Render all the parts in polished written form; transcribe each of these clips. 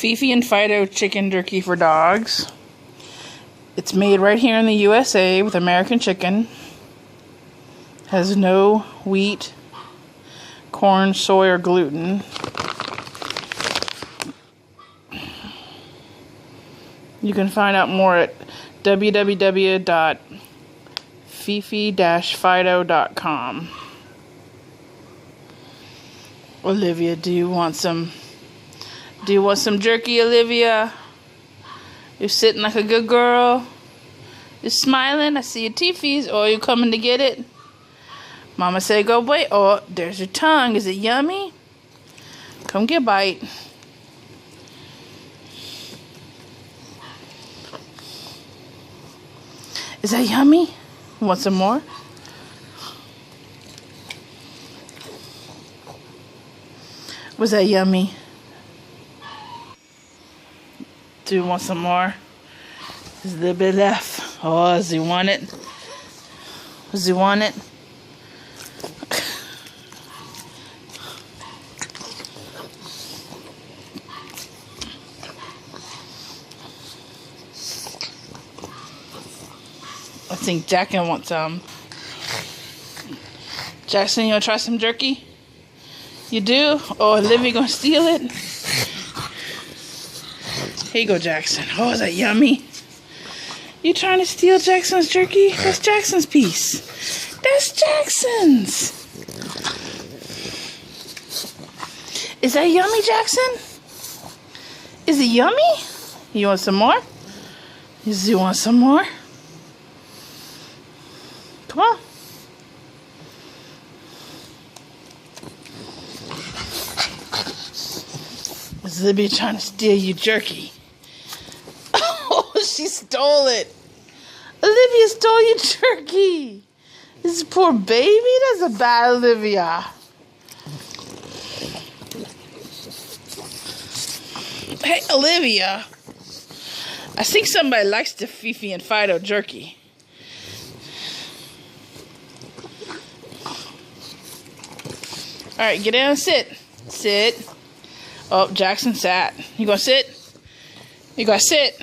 Fifi and Fido chicken jerky for dogs. It's made right here in the USA with American chicken. Has no wheat, corn, soy, or gluten. You can find out more at www.fifi-fido.com. Olivia, do you want some jerky, Olivia? You're sitting like a good girl. You're smiling. I see your teethies. Oh, you coming to get it? Mama said go wait. Oh, there's your tongue. Is it yummy? Come get a bite. Is that yummy? Want some more? Was that yummy? Do you want some more? There's a little bit left. Oh, does he want it? Does he want it? I think Jaxon wants some. Jaxon, you wanna try some jerky? You do? Oh, Olivia gonna steal it? Here you go, Jaxon. Oh, is that yummy? You trying to steal Jaxon's jerky? That's Jaxon's piece. That's Jaxon's. Is that yummy, Jaxon? Is it yummy? You want some more? You want some more? Come on. Is Libby trying to steal you jerky? Oh, she stole it. Olivia stole your jerky. This poor baby. That's a bad Olivia. Hey, Olivia. I think somebody likes the Fifi and Fido jerky. Alright, get down and sit. Sit. Oh, Jaxon sat. You gonna sit? You gonna sit?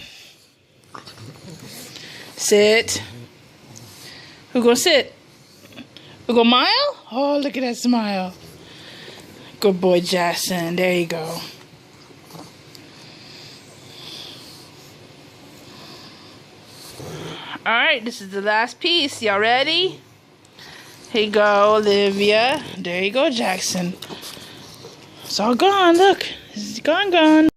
Sit. Who gonna sit? Who gonna smile? Oh, look at that smile. Good boy, Jaxon. There you go. Alright, this is the last piece. Y'all ready? Here you go, Olivia. There you go, Jaxon. It's all gone. Look. It's gone.